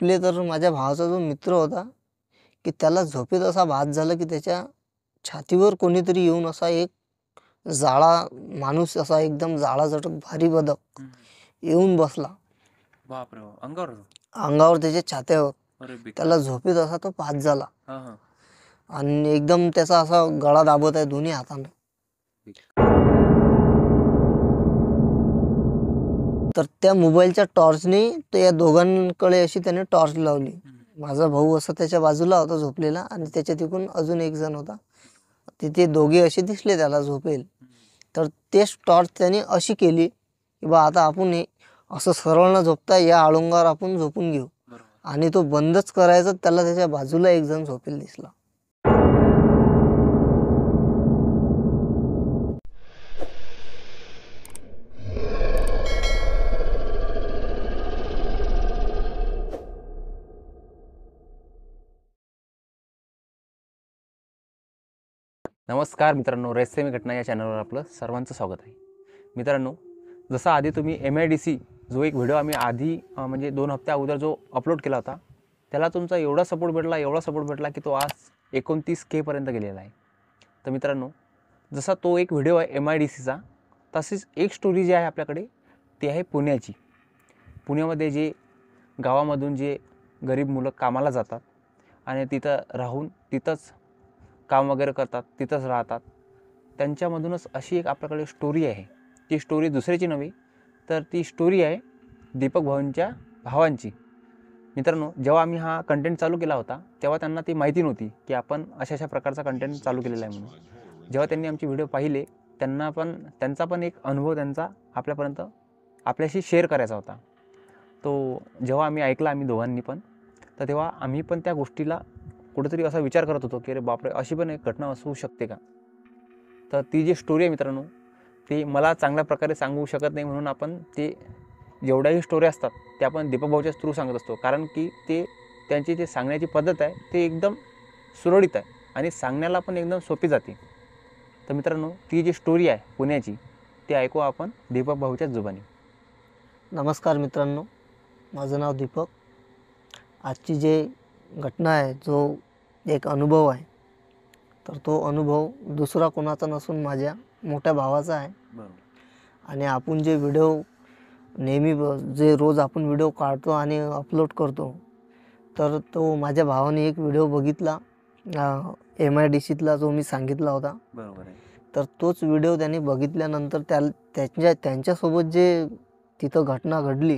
झोपले तर माझ्या भावाचा जो मित्र होता की त्याला झोपेत असा भास झाला की त्याच्या छातीवर कोणीतरी येऊन असा एक जाळा माणूस असा एकदम जाळाजटक भारी बदक येऊन बसला. बापरे, अंगावर अंगावर त्याच्या छात्यावर. अरे बेकार. त्याला झोपेत असा तो भास झाला हा हा आणि एकदम त्याचा असा गळा दाबत आहे दोन्ही हाताने. तर त्या मोबाईलच्या टॉर्चने तर या दोघांकडे अशी त्याने टॉर्च लावली. माझा भाऊ असा त्याच्या बाजूला होता झोपलेला आणि त्याच्या तिकडून अजून एक जण होता. तिथे दोघे असे दिसले त्याला झोपेल. तर तेच टॉर्च त्याने अशी केली की बा आता आपण हे असं सरळ न झोपता या आळंगावर आपण झोपून घेऊ. आणि तो बंदच करायचा. त्याला त्याच्या बाजूला एक जण झोपेल दिसला. नमस्कार मित्रांनो, रहस्यमय घटना या चॅनलवर आपलं सर्वांचं स्वागत आहे. मित्रांनो, जसं आधी तुम्ही MIDC जो एक व्हिडिओ आम्ही आधी म्हणजे 2 हफ्त्या अगोदर जो अपलोड केला होता, त्याला तुमचा एवढा सपोर्ट भेटला की तो आज 29K पर्यंत गेलेला आहे. तर मित्रांनो, जसा तो एक व्हिडिओ आहे MIDCचा, तशीच एक स्टोरी जी आहे आपल्याकडे ती आहे पुण्याची. पुण्यामध्ये जे गावामधून जे गरीब मुलं कामाला जातात आणि तिथं राहून तिथंच काम वगैरे करतात, तिथंच राहतात, त्यांच्यामधूनच अशी एक आपल्याकडे स्टोरी आहे. ती स्टोरी दुसऱ्याची नव्हे, तर ती स्टोरी आहे दीपक भाऊंच्या भावांची. मित्रांनो, जेव्हा आम्ही हा कंटेंट चालू केला होता तेव्हा त्यांना ती माहिती नव्हती की आपण अशा प्रकारचा कंटेंट चालू केलेला आहे म्हणून. जेव्हा त्यांनी आमचे व्हिडिओ पाहिले त्यांचा पण एक अनुभव त्यांचा आपल्यापर्यंत आपल्याशी शेअर करायचा होता. तो जेव्हा आम्ही दोघांनी पण, तर तेव्हा आम्ही पण त्या गोष्टीला कुठेतरी असा विचार करत होतो की अरे बापरे, अशी पण एक घटना असू शकते का. तर ती जी स्टोरी आहे मित्रांनो, ती मला चांगल्या प्रकारे सांगू शकत नाही, म्हणून आपण ते जेवढ्याही स्टोरी असतात त्या आपण दीपक भाऊच्याच थ्रू सांगत असतो. कारण की त्यांची जी सांगण्याची पद्धत आहे ती एकदम सुरळीत आहे आणि सांगण्याला पण एकदम सोपी जाते. तर मित्रांनो, ती जी स्टोरी आहे पुण्याची ती ऐकू आपण दीपक भाऊच्याच जुबानी. नमस्कार मित्रांनो, माझं नाव दीपक. आजची जे घटना आहे, जो एक अनुभव आहे, तर तो अनुभव दुसरा कोणाचा नसून माझ्या मोठ्या भावाचा आहे. आणि आपण जे व्हिडिओ नेहमी जे रोज आपण व्हिडिओ काढतो आणि अपलोड करतो, तर तो माझ्या भावाने एक व्हिडिओ बघितला MIDCतला जो मी सांगितला होता. बरोबर आहे. तर तोच व्हिडिओ त्याने बघितल्यानंतर त्यांच्यासोबत जे तिथं घटना घडली,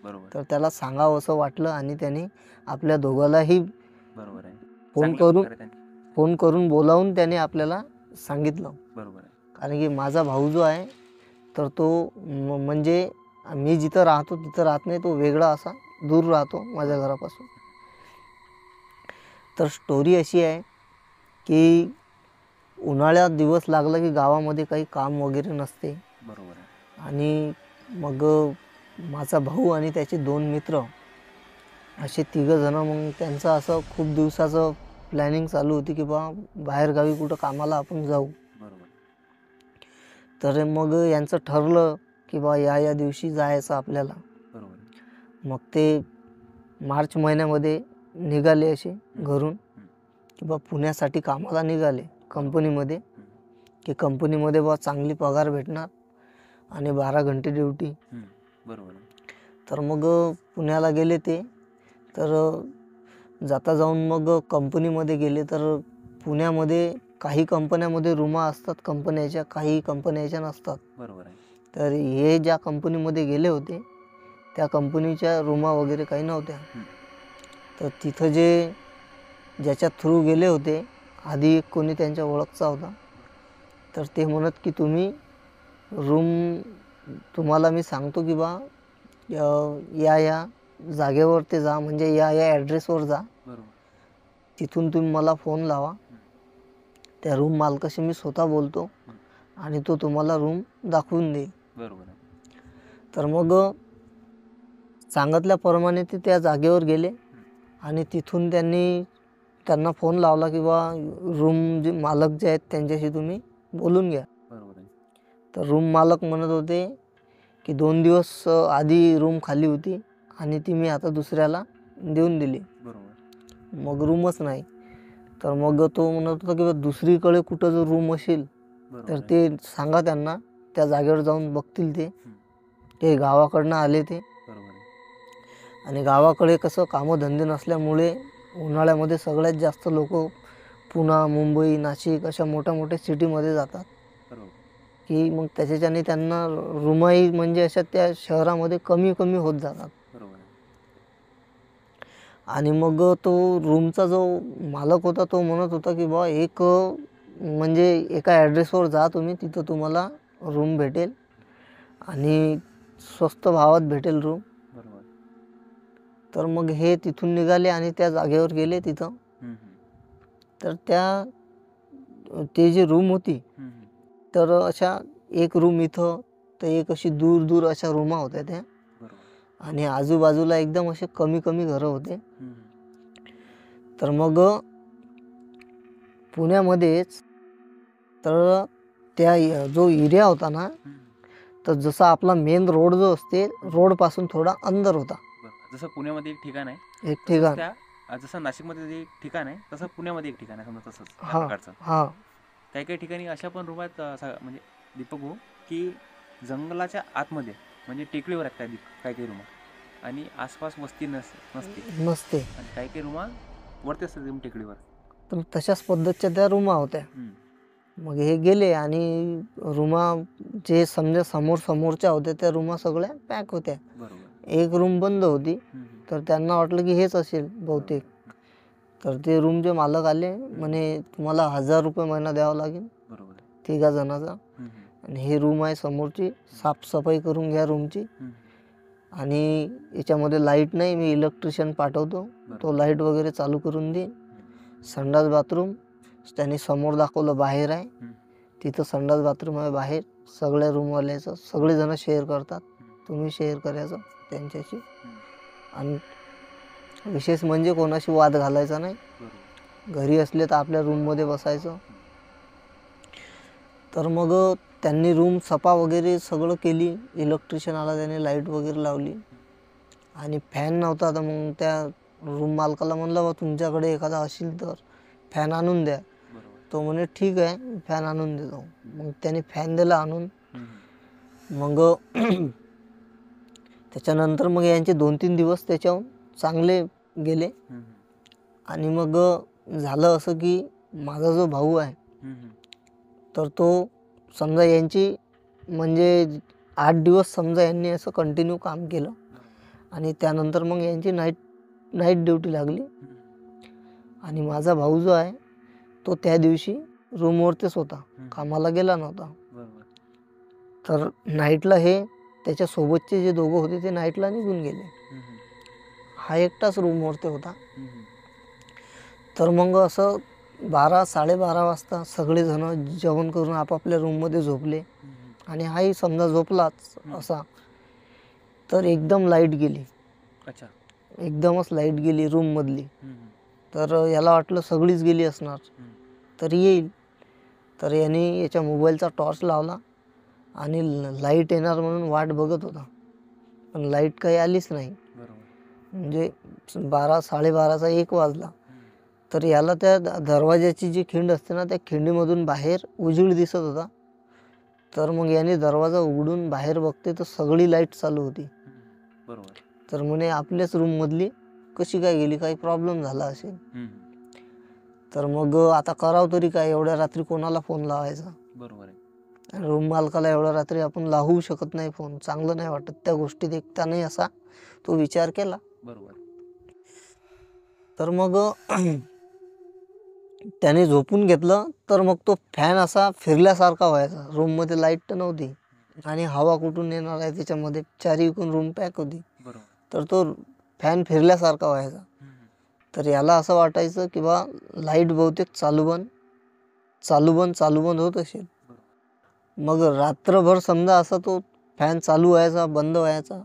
बरोबर, तर त्याला सांगावं असं वाटलं आणि त्याने आपल्या दोघांनाही बरोबर आहे, फोन करून बोलावून त्याने आपल्याला सांगितलं. बरोबर आहे. कारण की माझा भाऊ जो आहे तर तो म्हणजे मी जिथं राहतो तिथं राहत नाही, तो वेगळा असा दूर राहतो माझ्या घरापासून. तर स्टोरी अशी आहे की उन्हाळ्यात दिवस लागला की गावामध्ये काही काम वगैरे नसते. बरोबर आहे. आणि मग माझा भाऊ आणि त्याचे 2 मित्र असे 3 जण, मग त्यांचं असं खूप दिवसाचं प्लॅनिंग चालू होती की बा बाहेरगावी कुठं कामाला आपण जाऊ. बरोबर. तर मग यांचं ठरलं की बा या दिवशी जायचं आपल्याला. बरोबर. मग ते मार्च महिन्यामध्ये निघाले असे घरून की बा पुण्यासाठी कामाला निघाले कंपनीमध्ये. की कंपनीमध्ये बा चांगली पगार भेटणार आणि 12 घंटे ड्युटी. बरोबर. तर मग पुण्याला गेले ते. तर जाता जाऊन मग कंपनीमध्ये गेले. तर पुण्यामध्ये काही कंपन्यामध्ये रूमा असतात कंपन्याच्या, काही कंपन्याच्या नसतात. बरोबर आहे. तर हे ज्या कंपनीमध्ये गेले होते त्या कंपनीच्या रूमा वगैरे काही नव्हत्या. तर तिथं ज्याच्या थ्रू गेले होते आधी कोणी त्यांच्या ओळखचा होता. तर ते म्हणत की तुम्ही रूम तुम्हाला मी सांगतो की बा या जागेवर ते जा, म्हणजे या ॲड्रेसवर जा. बरोबर. तिथून तुम्ही मला फोन लावा. त्या रूम मालकाशी मी स्वतः बोलतो आणि तो तुम्हाला रूम दाखवून देईल. बरोबर. तर मग सांगितल्याप्रमाणे ते त्या जागेवर गेले आणि तिथून त्यांना फोन लावला की बा रूम जे मालक जे आहेत त्यांच्याशी तुम्ही बोलून घ्या. बरोबर आहे. तर रूम मालक म्हणत होते की 2 दिवस आधी रूम खाली होती आणि ती मी आता दुसऱ्याला देऊन दिली. बरोबर. मग रूमच नाही. तर मग तो म्हणत होता की दुसरीकडे कुठं जर रूम असेल बरोबर तर आहे. ते सांगा त्यांना, त्या जागेवर जाऊन बघतील ते. ते गावाकडनं आले ते. बरोबर आहे. आणि गावाकडे कसं कामधंदे नसल्यामुळे उन्हाळ्यामध्ये सगळ्यात जास्त लोक पुणे, मुंबई, नाशिक अशा मोठ्या मोठ्या सिटीमध्ये जातात. बरोबर. की मग त्याच्याच्याने त्यांना रूमही म्हणजे अशा त्या शहरामध्ये कमी कमी होत जातात. बरोबर आहे. आणि मग तो रूमचा जो मालक होता तो म्हणत होता की बा एक म्हणजे एका ॲड्रेसवर जा तुम्ही, तिथं तुम्हाला रूम भेटेल आणि स्वस्त भावात भेटेल रूम. बरोबर. तर मग हे तिथून निघाले आणि त्या जागेवर गेले तिथं. तर ते जी रूम होती तर अशा एक रूम इथं तर एक अशी दूर दूर अशा रूमा होत्या त्या. बरोबर. आणि आजूबाजूला एकदम असे कमी कमी घरं होते. तर मग पुण्यामध्येच तर त्या जो एरिया होता ना, तर जसा आपला मेन रोड जो असते, रोडपासून थोडा अंदर होता बरं. जसं पुण्यामध्ये एक ठिकाण आहे, एक तसंच ठिकाण. जसं नाशिकमध्ये जे एक ठिकाण आहे तसं पुण्यामध्ये एक ठिकाण आहे, समजा तसंच त्या हां प्रकारचं. हां काही काही ठिकाणी अशा पण रूम आहेत म्हणजे दीपक भाऊ, की जंगलाच्या आतमध्ये म्हणजे टेकडीवर आहेत काही काही रूमा, आणि आसपास वस्ती नसते, नसते. आणि काही काही रूमा वरती असतात एकदम टेकडीवर. तर तशाच पद्धतीच्या त्या रूमा होत्या. मग हे गेले आणि रूमा जे समजा समोरच्या होत्या त्या रूमा सगळ्या पॅक होत्या. बरोबर. एक रूम बंद होती. तर त्यांना वाटलं की हेच असेल बहुतेक. तर ते रूमचे मालक आले, म्हणे तुम्हाला 1000 रुपये महिना द्यावा लागेल बरोबर. तिघा जणाचा. आणि ही रूम आहे समोरची, साफसफाई करून घ्या रूमची. आणि याच्यामध्ये लाईट नाही, मी इलेक्ट्रिशियन पाठवतो, तो लाईट वगैरे चालू करून दे. संडास बाथरूम त्यांनी समोर दाखवलं, बाहेर आहे तिथं संडास बाथरूम आहे बाहेर. सगळ्या रूमवाल्याचं सगळेजण शेअर करतात, तुम्ही शेअर करायचं त्यांच्याशी. आणि विशेष म्हणजे कोणाशी वाद घालायचा नाही. घरी असले तर आपल्या रूममध्ये बसायचं. तर मग त्यांनी रूम सफा वगैरे सगळं केली. इलेक्ट्रिशियन आला, त्याने लाईट वगैरे लावली. आणि फॅन नव्हता, तर मग त्या रूम मालकाला म्हणलं, बा तुमच्याकडे एखादा असेल तर फॅन आणून द्या. तो म्हणे ठीक आहे, फॅन आणून देतो. मग त्याने फॅन दिला आणून. मग त्याच्यानंतर मग यांचे 2-3 दिवस त्याच्याहून चांगले गेले. आणि मग झालं असं की माझा जो भाऊ आहे तर तो समजा यांची म्हणजे 8 दिवस समजा यांनी असं कंटिन्यू काम केलं. आणि त्यानंतर मग यांची नाईट ड्युटी लागली. आणि माझा भाऊ जो आहे तो त्या दिवशी रूमवरतीच होता, कामाला गेला नव्हता. तर नाईटला हे त्याच्यासोबतचे जे दोघं होते ते नाईटला निघून गेले. हा एकटाच रूमवरती होता. तर मग असं 12-12:30 वाजता सगळेजण जेवण करून आपापल्या रूममध्ये झोपले. आणि हाही समजा झोपलाच असा. तर एकदम लाईट गेली. अच्छा. एकदमच लाईट गेली रूममधली. तर याला वाटलं सगळीच गेली असणार, तर येईल. तर याने याच्या मोबाईलचा टॉर्च लावला आणि लाईट येणार म्हणून वाट बघत होता, पण लाईट काही आलीच नाही. म्हणजे 12-12:30चा 1 वाजला. तर याला त्या दरवाजाची जी खिंड असते ना, त्या खिंडीमधून बाहेर उजेड दिसत होता. तर मग याने दरवाजा उघडून बाहेर बघते तर सगळी लाईट चालू होती. बरोबर. तर म्हणे आपल्याच रूममधली कशी काय गेली, काही प्रॉब्लेम झाला असेल. तर मग आता करावं तरी काय, एवढ्या रात्री कोणाला फोन लावायचा. बरोबर आहे. रूम मालकाला एवढ्या रात्री आपण लावू शकत नाही फोन, चांगलं नाही वाटत त्या गोष्टीत. एक त्याने असा तो विचार केला. बरोबर. तर मग त्याने झोपून घेतलं. तर मग तो फॅन असा फिरल्यासारखा व्हायचा. रूममध्ये लाईट तर नव्हती आणि हवा कुठून येणार आहे त्याच्यामध्ये, चारीकडून रूम पॅक होती. तर तो फॅन फिरल्यासारखा व्हायचा. तर याला असं वाटायचं की बा लाईट बहुतेक चालू बंद होत असेल. मग रात्रभर समजा असा तो फॅन चालू व्हायचा, बंद व्हायचा.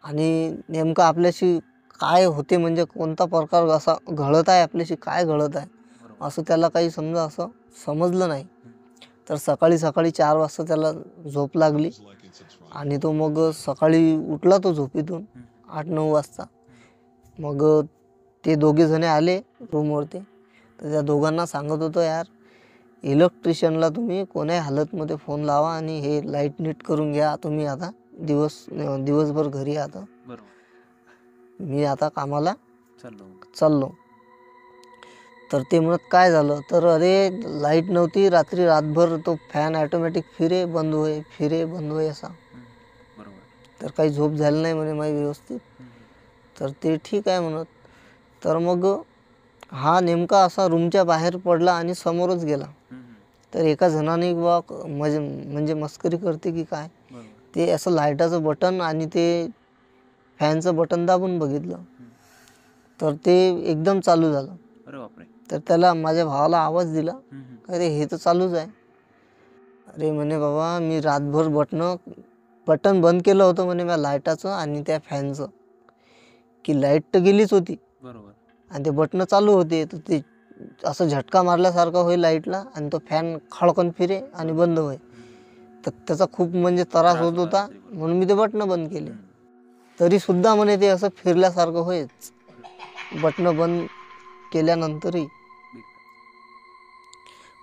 आणि नेमकं आपल्याशी काय होते, म्हणजे कोणता प्रकार असा घडत आहे आपल्याशी, काय घडत आहे असं त्याला काही समजा असं समजलं नाही. तर सकाळी 4 वाजता त्याला झोप लागली. आणि तो मग सकाळी उठला तो झोपेतून 8-9 वाजता. मग ते दोघे जणे आले रूमवरती. तर त्या दोघांना सांगत होतो, यार इलेक्ट्रिशियनला तुम्ही कोण्याही हालतमध्ये फोन लावा आणि हे लाईट नीट करून घ्या. तुम्ही आता दिवसभर घरी आता, बरोबर. मी आता कामाला चाललो. चाललो. तर ते म्हणत काय झालं, तर अरे लाईट नव्हती रात्री, रातभर तो फॅन ॲटोमॅटिक फिरे बंद होय फिरे बंद होय असा. बरोबर. तर काही झोप झाली नाही म्हणे माझी व्यवस्थित. तर ते ठीक आहे म्हणत. तर मग हा नेमका असा रूमच्या बाहेर पडला आणि समोरच गेला. तर एका जणाने बा म्हणजे मस्करी करते की काय, ते असं लाईटाचं बटन आणि ते फॅनचं बटन दाबून बघितलं. तर ते एकदम चालू झालं. अरे बापरे. तर त्याला माझ्या भावाला आवाज दिला, अरे हे तर चालूच आहे. अरे म्हणे बाबा मी रातभर बटन बंद केलं होतं म्हणे मी लाईटाचं आणि त्या फॅनचं, की लाईट तर गेलीच होती बरोबर. आणि ते बटनं चालू होते. तर ते असं झटका मारल्यासारखं होईल लाईटला आणि तो फॅन खळकन फिरे आणि बंद होय. तर त्याचा खूप म्हणजे त्रास होत होता, म्हणून मी ते बटणं बंद केले. तरीसुद्धा म्हणे ते असं फिरल्यासारखं होयच बटणं बंद केल्यानंतरही.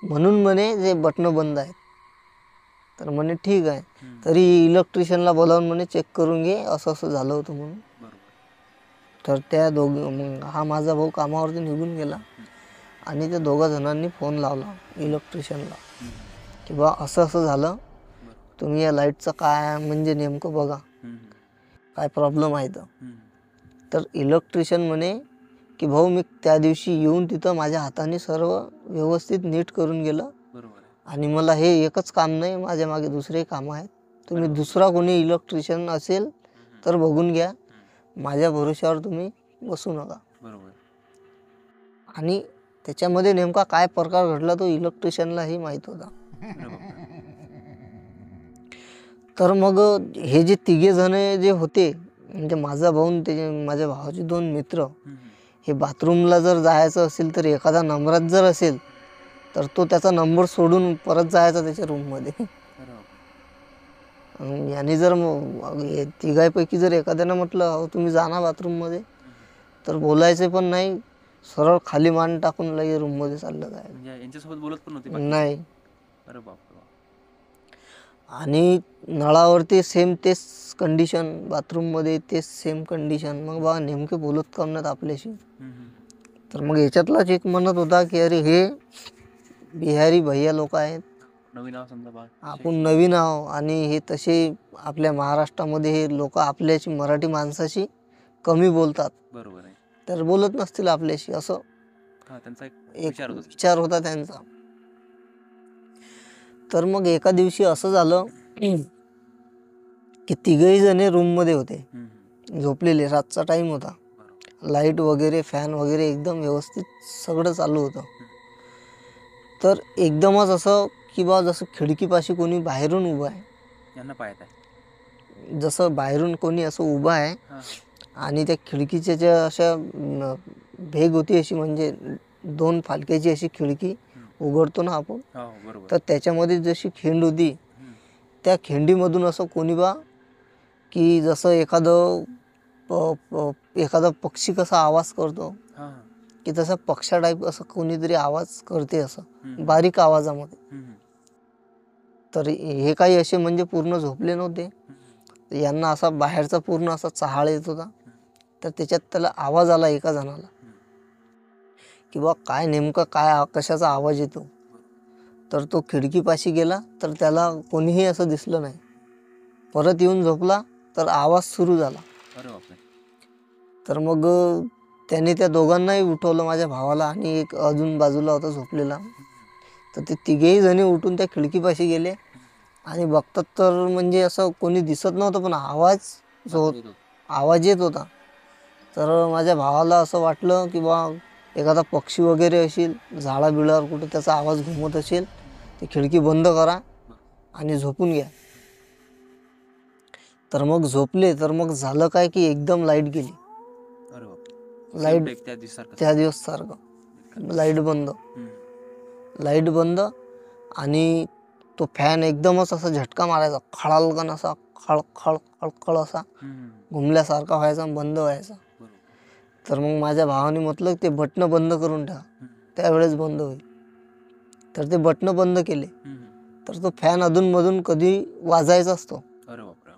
म्हणून म्हणे जे बटणं बंद आहेत. तर म्हणे ठीक आहे. तरी इलेक्ट्रिशियनला बोलावून म्हणे चेक करून घे, असं असं झालं होतं म्हणून. तर त्या मग हा माझा भाऊ कामावरती निघून गेला आणि त्या दोघा जणांनी फोन लावला इलेक्ट्रिशियनला, की बा असं असं झालं, तुम्ही या लाईटचं काय म्हणजे नेमकं बघा, काय प्रॉब्लेम आहे. तर इलेक्ट्रिशियन म्हणे की भाऊ मी त्या दिवशी येऊन तिथं माझ्या हाताने सर्व व्यवस्थित नीट करून गेलं आणि मला हे एकच काम नाही, माझ्या मागे दुसरे कामं आहेत. तुम्ही दुसरा कोणी इलेक्ट्रिशियन असेल तर बघून घ्या, माझ्या भरोश्यावर तुम्ही बसू नका. आणि त्याच्यामध्ये नेमका काय प्रकार घडला तो इलेक्ट्रिशियनलाही माहीत होता. तर मग हे जे तिघे जण जे होते, म्हणजे माझा भाऊ आणि ते माझ्या भावाचे 2 मित्र, हे बाथरूमला जर जायचं असेल तर एखादा नंबरात जर असेल तर तो त्याचा नंबर सोडून परत जायचा त्याच्या रूममध्ये. याने जर तिघांपैकी जर एखाद्यानं म्हटलं अहो तुम्ही जा ना बाथरूममध्ये, तर बोलायचे पण नाही, सरळ खाली मान टाकून लगे रूममध्ये चाललं जायचं. म्हणजे यांच्यासोबत बोलत पण नव्हते नाही. अरे बाप. आणि नळावरती सेम तेच कंडिशन, बाथरूममध्ये तेच सेम कंडिशन. मग बा नेमके बोलत काम नाहीत आपल्याशी. तर मग याच्यातलाच एक म्हणत होता की अरे हे बिहारी भैया लोक आहेत, नवीन नाव समजा आपण नवीन आहो आणि हे तसे आपल्या महाराष्ट्रामध्ये हे लोक आपल्याशी मराठी माणसाशी कमी बोलतात. बरोबर आहे. तर बोलत नसतील आपल्याशी, असं त्यांचा एक विचार होता त्यांचा. तर मग एका दिवशी असं झालं की तिघही जणे रूममध्ये होते, झोपलेले. रातचा टाईम होता, लाईट वगैरे फॅन वगैरे एकदम व्यवस्थित सगळं चालू होतं. तर एकदमच असं की बा जसं खिडकीपाशी कोणी बाहेरून उभं आहे, यांना पाहत आहे, जसं बाहेरून कोणी असं उभं आहे आणि त्या खिडकीच्या ज्या अशा भेग होती अशी, म्हणजे 2 फालक्याची अशी खिडकी उघडतो ना आपण, तर त्याच्यामध्ये जशी खिंड होती, त्या खिंडीमधून असं कोणी बा की जसं एखादा पक्षी कसा आवाज करतो की तसा पक्षा टाईप असं कोणीतरी आवाज करते, असं बारीक आवाजामध्ये. तर हे काही असे म्हणजे पूर्ण झोपले नव्हते, यांना असा बाहेरचा पूर्ण असा चहाळ येत होता. तर त्याच्यात त्याला आवाज आला एका जणाला की बा काय नेमकं काय कशाचा आवाज येतो. तर तो खिडकीपाशी गेला तर त्याला कोणीही असं दिसलं नाही. परत येऊन झोपला तर आवाज सुरू झाला. तर मग त्याने त्या दोघांनाही उठवलं, माझ्या भावाला आणि एक अजून बाजूला होता झोपलेला. तर ते तिघेही जणी उठून त्या खिडकीपाशी गेले आणि बघतात तर म्हणजे असं कोणी दिसत नव्हतं, पण आवाज येत होता. तर माझ्या भावाला असं वाटलं की बा एखादा पक्षी वगैरे असेल, झाडाबिळावर कुठं त्याचा आवाज घुमत असेल, ती खिडकी बंद करा आणि झोपून घ्या. तर मग झोपले. तर मग झालं काय की एकदम लाईट गेली. लाईट त्या दिवस सारखं लाईट बंद आणि तो फॅन एकदमच असा झटका मारायचा, खळालगन असा खळ खळ खळखळ असा घुमल्यासारखा व्हायचा, बंद व्हायचा. तर मग माझ्या भावाने म्हटलं ते बटणं बंद करून ठेवा, त्यावेळेस बंद होईल. तर ते बटणं बंद केले. तर तो फॅन अधूनमधून कधी वाजायचा असतो. अरे बापरे.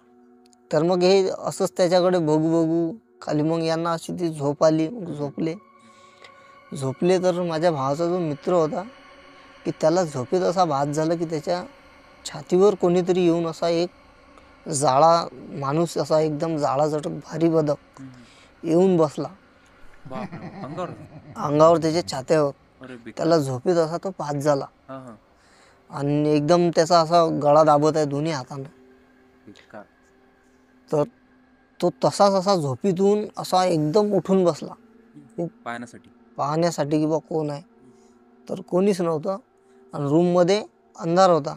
तर मग हे असंच त्याच्याकडे बघू बघू खाली मग यांना अशी ती झोप आली. मग झोपले तर माझ्या भावाचा जो मित्र होता की त्याला झोपेत असा भास झाला की त्याच्या छातीवर कोणीतरी येऊन असा एक जाळा माणूस, असा एकदम जाळाजटक भारी बदक येऊन बसला अंगावर त्याच्या छात्यावर. त्याला झोपेत असा तो भास झाला आणि एकदम त्याचा असा गळा दाबत आहे दोन्ही हातानं. तर तो तसाच असा झोपीतून असा एकदम उठून बसला पाहण्यासाठी की बा कोण आहे. तर कोणीच नव्हतं आणि रूममध्ये अंधार होता.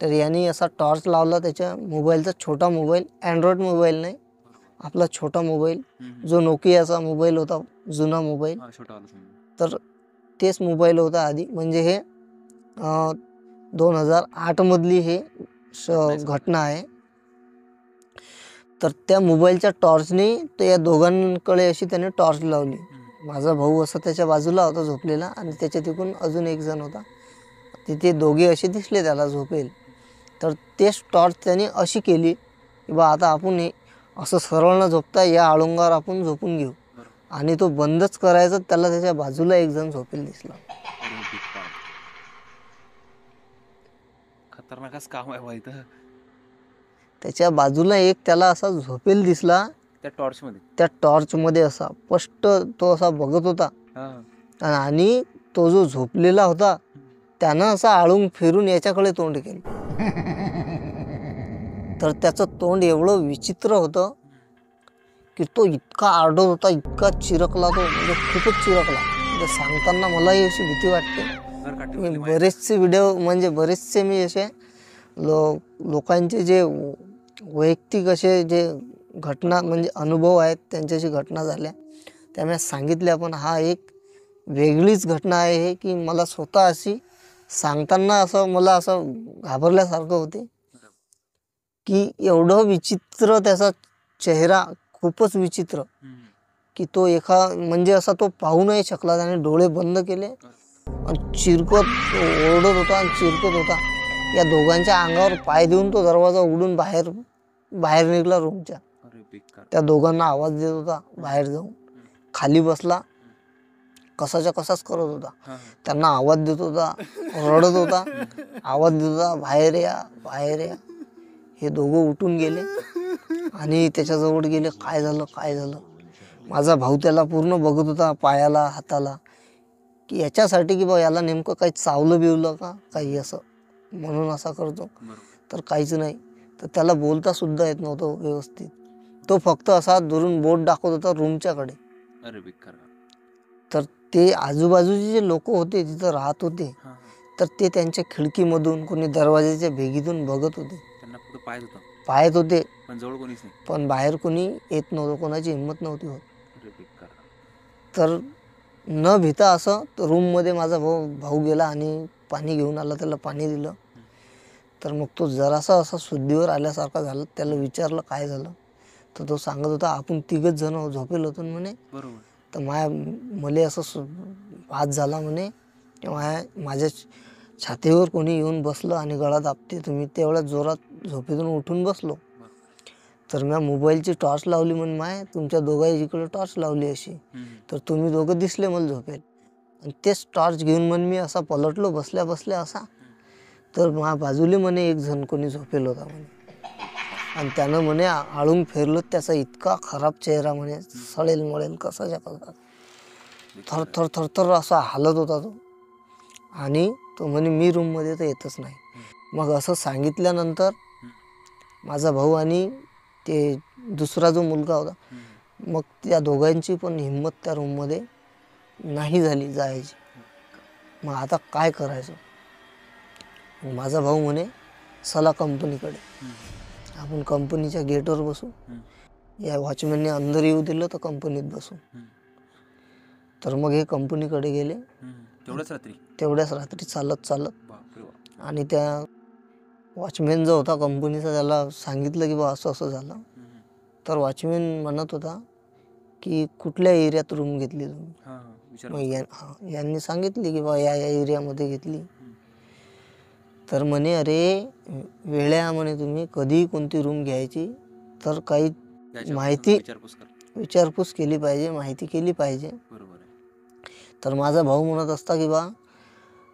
तर यांनी असा टॉर्च लावला त्याच्या मोबाईलचा, छोटा मोबाईल, अँड्रॉइड मोबाईल नाही, आपला छोटा मोबाईल जो नोकियाचा मोबाईल होता, जुना मोबाईल. तर तेच मोबाईल होता आधी. म्हणजे हे 2008 मधली हे घटना आहे. तर त्या मोबाईलच्या टॉर्चने त्या दोघांकडे अशी त्याने टॉर्च लावली. माझा भाऊ असा त्याच्या बाजूला होता झोपलेला आणि त्याच्या तिकडून अजून एक जण होता. तिथे दोघे असे दिसले त्याला झोपेल. तर तेच टॉर्च त्याने अशी केली की बा आता आपण हे असं सरळ न झोपता या आळंगावर आपण झोपून घेऊ. आणि तो बंदच करायचा, त्याला त्याच्या बाजूला एक जण झोपेल दिसला. खतरनाकच काम आहे भाई. त्याच्या बाजूला एक त्याला असा झोपेल दिसला त्या टॉर्च मध्ये असा स्पष्ट तो असा बघत होता. आणि तो जो झोपलेला होता त्यानं असं आळून फिरून याच्याकडे तोंड केलं. तर त्याचं तोंड एवढं विचित्र होतं की तो इतका आरडत होता, इतका चिरकला तो, म्हणजे खूपच चिरकला. म्हणजे सांगताना मलाही अशी भीती वाटते. मी बरेचसे व्हिडिओ म्हणजे बरेचसे मी असे लोकांचे जे वैयक्तिक असे जे घटना म्हणजे अनुभव आहेत त्यांच्याशी घटना झाल्या त्या मी सांगितल्या. पण हा एक वेगळीच घटना आहे हे, की मला स्वतः अशी सांगताना असं मला असं घाबरल्यासारखं होते की एवढं विचित्र त्याचा चेहरा, खूपच विचित्र की तो म्हणजे असा तो पाहू नाही शकला. त्याने डोळे बंद केले आणि चिरकत ओरडत होता आणि चिरकत होता. या दोघांच्या अंगावर पाय देऊन तो दरवाजा उघडून बाहेर निघाला रूमच्या. त्या दोघांना आवाज देत होता बाहेर जाऊन. खाली बसला, कसाच्या कसाच करत होता. त्यांना आवाज देत होता, रडत होता, आवाज देत होता, बाहेर या बाहेर या. हे दोघं उठून गेले आणि त्याच्याजवळ गेले. काय झालं काय झालं. माझा भाऊ त्याला पूर्ण बघत होता, पायाला हाताला, की याच्यासाठी की बा याला नेमकं काही चावलं बिवलं का काही असं म्हणून असा करतो. तर काहीच नाही. तर त्याला बोलता सुद्धा येत नव्हतं व्यवस्थित. तो फक्त असा दुरून बोट दाखवत होता रूमच्याकडे. तर ते आजूबाजूचे जे लोक होते तिथं राहत होते तर ते त्यांच्या खिडकीमधून कोणी दरवाजाच्या भेगीतून बघत होते, पाहत होते, पण बाहेर कोणी येत नव्हतं, कोणाची हिंमत नव्हती होत. तर न भीता असं रूममध्ये माझा भाऊ गेला आणि पाणी घेऊन आला, त्याला पाणी दिलं. तर मग तो जरासा असा शुद्धीवर आल्यासारखा झाला. त्याला विचारलं काय झालं. तर तो सांगत होता आपण तिघच जण झोपेल होतो म्हणे. तर मला असं वाद झाला म्हणे, माझ्या छातीवर कोणी येऊन बसलं आणि गळा दाबते. तुम्ही तेवढ्या जोरात झोपेतून उठून बसलो. तर मी मोबाईलची टॉर्च लावली म्हणे, तुमच्या दोघांकडे टॉर्च लावली अशी. तर तुम्ही दोघं दिसले मला झोपेल. आणि तेच टॉर्च घेऊन मी असा पलटलो बसल्या बसल्या असा. तर माझ्या बाजूले म्हणे एक जण कोणी झोपेल होता म्हणे. आणि त्यानं म्हणे आळून फिरलो. त्याचा इतका खराब चेहरा म्हणे, सळेल मळेल कसाच्या कसा, थरथर थरथर असा हालत होता तो. आणि तो म्हणे मी रूममध्ये तर येतच नाही. मग असं सांगितल्यानंतर माझा भाऊ आणि ते दुसरा जो मुलगा होता, मग त्या दोघांची पण हिंमत त्या रूममध्ये नाही झाली जायची. मग आता काय करायचं. माझा भाऊ म्हणे चला कंपनीकडे, आपण कंपनीच्या गेटवर बसू. या वॉचमॅनने अंदर येऊ दिलं तर कंपनीत बसू. तर मग हे कंपनीकडे गेले. तेवढ्याच रात्री चालत आणि त्या वॉचमॅन जो होता कंपनीचा त्याला सांगितलं की बा असं असं झालं. तर वॉचमॅन म्हणत होता की कुठल्या एरियात रूम घेतली तुम्ही. हां हां विचार मग यांनी सांगितली की बा या या एरियामध्ये घेतली. तर म्हणे अरे वेळ्या म्हणे तुम्ही कधी कोणती रूम घ्यायची तर काही माहिती विचारपूस कर. विचारपूस केली पाहिजे, माहिती केली पाहिजे. बरोबर आहे. तर माझा भाऊ म्हणत असता की बा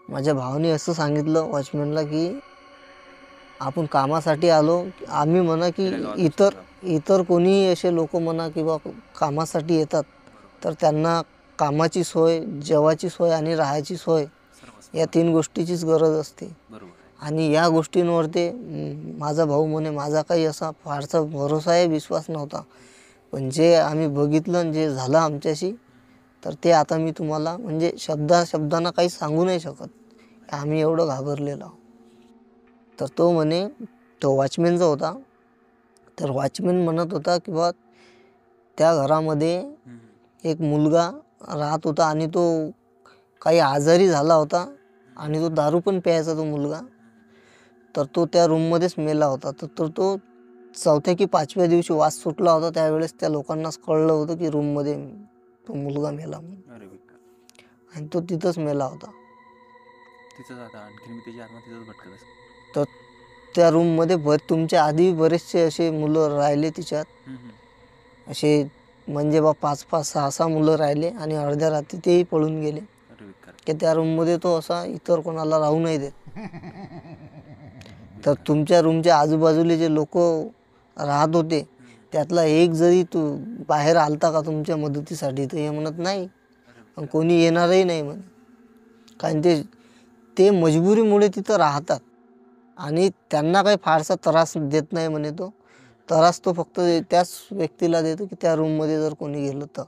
माझ्या भावाने असं सांगितलं वॉचमॅनला की आपण कामासाठी आलो. आम्ही म्हणा की इतर कोणी असे लोक म्हणा की बा कामासाठी येतात तर त्यांना कामाची सोय, जेवायची सोय आणि राहायची सोय या 3 गोष्टीचीच गरज असते. बरोबर आहे. आणि या गोष्टींवरती माझा भाऊ म्हणे माझा काही असा फारसा भरोसा आहे, विश्वास नव्हता. पण जे आम्ही बघितलं आणि जे झालं आमच्याशी तर ते आता मी तुम्हाला म्हणजे शब्दांना काही सांगू नाही शकत. आम्ही एवढं घाबरलेलो आहोत. तर तो म्हणे तो वॉचमॅन जो होता तर वॉचमॅन म्हणत होता की बा त्या घरामध्ये एक मुलगा राहत होता आणि तो काही आजारी झाला होता आणि तो दारू पण प्यायचा तो मुलगा. तर तो त्या रूममध्येच मेला होता. तर तो 4थ्या की 5व्या दिवशी वास सुटला होता. त्यावेळेस त्या लोकांनाच कळलं होतं की रूममध्ये तो मुलगा मेला म्हणून. अरे बेकार. आणि तो तिथंच मेला होता. तिथंच आता आणखी मी त्याची आत्मा तिथंच भटकत असेल. तर त्या रूममध्ये तुमच्या आधी बरेचसे असे मुलं राहिले तिच्यात. असे म्हणजे बा 5-5, 6-6 मुलं राहिले आणि अर्ध्या रात्री तेही पळून गेले. अरे बेकार. की त्या रूममध्ये तो असा इतर कोणाला राहू नाही देत. तर तुमच्या रूमच्या आजूबाजूला जे लोक राहत होते त्यातला एक जरी तू बाहेर आलता का तुमच्या मदतीसाठी तर हे म्हणत नाही. आणि कोणी येणारही नाही म्हणे. कारण ते मजबुरीमुळे तिथं राहतात आणि त्यांना काही फारसा त्रास देत नाही म्हणे तो. त्रास तो फक्त त्याच व्यक्तीला देतो की त्या रूममध्ये जर कोणी गेलं तर.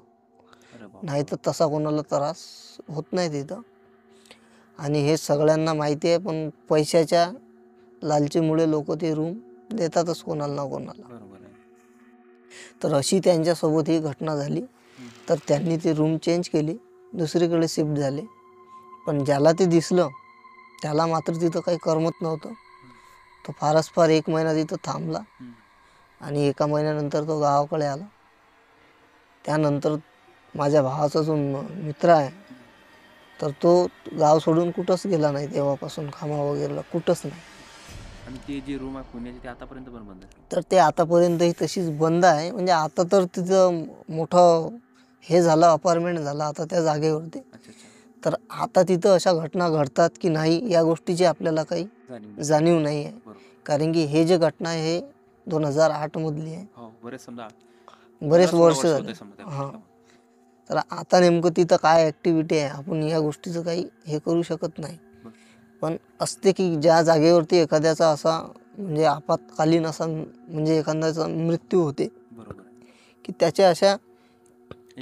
नाही तर तसा कोणाला त्रास होत नाही तिथं. आणि हे सगळ्यांना माहिती आहे. पण पैशाच्या लालचीमुळे लोक ते रूम देतातच कोणाला ना कोणाला. तर अशी त्यांच्यासोबत ही घटना झाली. तर त्यांनी ती रूम चेंज केली, दुसरीकडे शिफ्ट झाले. पण ज्याला ते दिसलं त्याला मात्र तिथं काही करमत नव्हतं. तो फारच फार 1 महिना तिथं थांबला आणि 1 महिन्यानंतर तो गावाकडे आला. त्यानंतर माझ्या भावाचा जो मित्र आहे तर तो गाव सोडून कुठंच गेला नाही तेव्हापासून. खामा वगैरेला कुठंच नाही. आणि ती जी रूम आहे पुण्याची ती आतापर्यंत पण बंद आहे. तर ते आतापर्यंतही तशीच बंद आहे. म्हणजे आता तर तिथं मोठं हे झालं, अपार्टमेंट झालं आता त्या जागेवरती. तर आता तिथं अशा घटना घडतात की नाही या गोष्टीची आपल्याला काही जाणीव नाही आहे. कारण की हे जे घटना आहे हे 2008 मधली आहे. बरेच वर्ष झाले. हां. तर आता नेमकं तिथं काय ॲक्टिव्हिटी आहे आपण या गोष्टीचं काही हे करू शकत नाही. पण असते की ज्या जागेवरती एखाद्याचा असा म्हणजे आपत्कालीन असा म्हणजे एखाद्याचा मृत्यू होते की त्याच्या अशा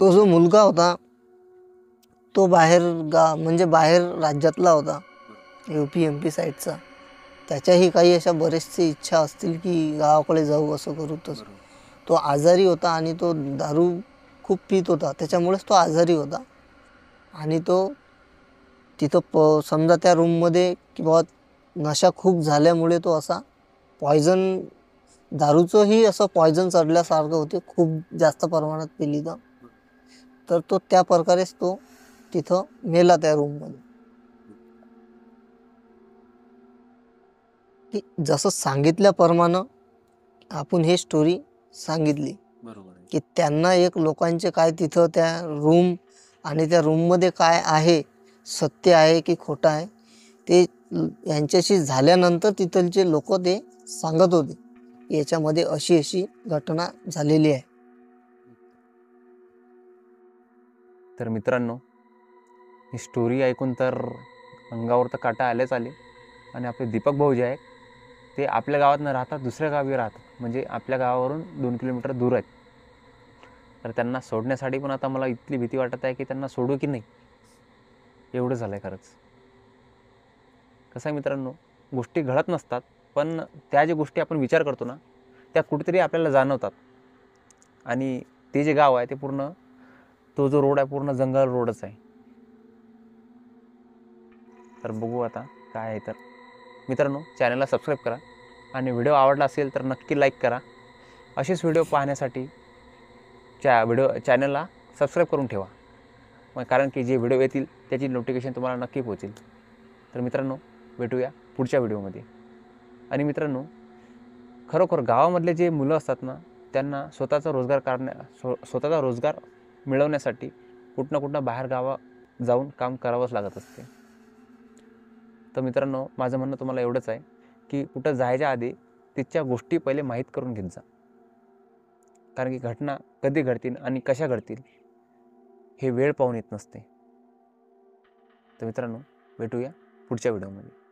तो जो मुलगा होता तो म्हणजे बाहेर राज्यातला होता, UP-MP साईडचा. त्याच्याही काही अशा बरेचसे इच्छा असतील की गावाकडे जाऊ, असं करू तसं. तो आजारी होता आणि तो दारू खूप पीत होता. त्याच्यामुळेच तो आजारी होता. आणि तो तिथं समजा त्या रूममध्ये किंवा नशा खूप झाल्यामुळे तो असा पॉयझन, दारूचंही असं पॉयझन चढल्यासारखं होते. खूप जास्त प्रमाणात पिली तर तो त्या प्रकारेच तो तिथं मेला त्या रूममध्ये. की जसं सांगितल्याप्रमाणे आपण ही स्टोरी सांगितली की त्यांना एक लोकांचे काय तिथं त्या रूम आणि त्या रूममध्ये काय आहे, सत्य आहे की खोटं आहे, ते यांच्याशी झाल्यानंतर तिथलचे लोक ते सांगत होते याच्यामध्ये अशी अशी घटना झालेली आहे. तर मित्रांनो, ही स्टोरी ऐकून तर अंगावर तर काटा आलेच आले. आणि आपले दीपक भाऊ जे आहेत ते आपल्या गावात न राहतात दुसऱ्या गावी राहतात. म्हणजे आपल्या गावावरून 2 किलोमीटर दूर आहेत. तर त्यांना सोडण्यासाठी पण आता मला इतकी भीती वाटत आहे की त्यांना सोडू की नाही, एवढं झालं आहे खरंच. कसं आहे मित्रांनो, गोष्टी घडत नसतात पण त्या ज्या गोष्टी आपण विचार करतो ना त्या कुठेतरी आपल्याला जाणवतात. आणि ते जे गाव आहे ते पूर्ण, तो जो रोड आहे पूर्ण जंगल रोडच आहे. तर बघू आता काय आहे. तर मित्रांनो, चॅनलला सबस्क्राईब करा आणि व्हिडिओ आवडला असेल तर नक्की लाईक करा. असेच व्हिडिओ पाहण्यासाठी चॅनलला सबस्क्राईब करून ठेवा, मग कारण की जे व्हिडिओ येतील त्याची नोटिफिकेशन तुम्हाला नक्की पोहोचेल. तर मित्रांनो, भेटूया पुढच्या व्हिडिओमध्ये. आणि मित्रांनो, खरोखर गावामधले जे मुलं असतात ना, त्यांना स्वतःचा रोजगार मिळवण्यासाठी कुठं ना कुठं बाहेर जाऊन काम करावंच लागत असते. तर मित्रांनो, माझं म्हणणं तुम्हाला एवढंच आहे की कुठं जायच्या आधी तिच्या गोष्टी पहिले माहीत करून घेत जा, कारण की घटना कधी घडतील आणि कशा घडतील हे वेळ पाहून येत नसते. तर मित्रांनो, भेटूया पुढच्या व्हिडिओमध्ये.